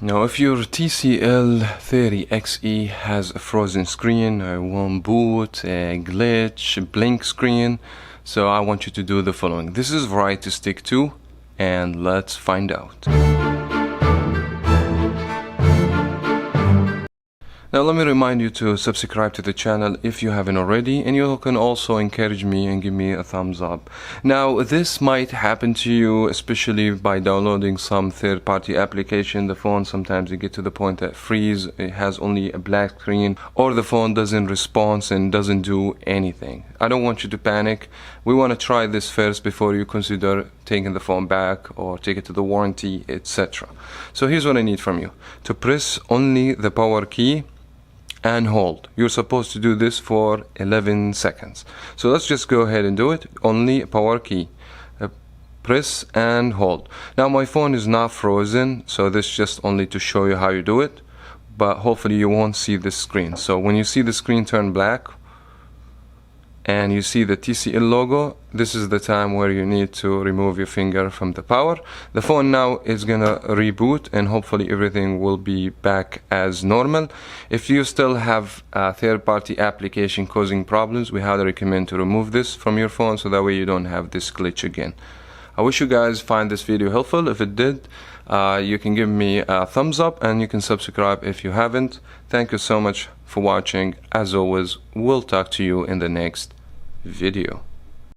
Now if your TCL 30XE has a frozen screen, a won't boot, a glitch, a blink screen, so I want you to do the following. This is right to stick to, and let's find out. Now let me remind you to subscribe to the channel if you haven't already, and you can also encourage me and give me a thumbs up. Now this might happen to you, especially by downloading some third-party application. The phone, sometimes you get to the point that freeze, it has only a black screen, or the phone doesn't respond and doesn't do anything. I don't want you to panic. We want to try this first before you consider taking the phone back or take it to the warranty, etc. So here's what I need from you. To press only the power key and hold. You're supposed to do this for 11 seconds. So let's just go ahead and do it. Only power key. Press and hold. Now my phone is not frozen, so this is just only to show you how you do it, but hopefully you won't see this screen. So when you see the screen turn black and you see the TCL logo, this is the time where you need to remove your finger from the power. The phone now is gonna reboot, and hopefully everything will be back as normal. If you still have a third-party application causing problems, we highly recommend to remove this from your phone, so that way you don't have this glitch again. I wish you guys find this video helpful. If it did, you can give me a thumbs up, and you can subscribe if you haven't. Thank you so much for watching. As always, we'll talk to you in the next video.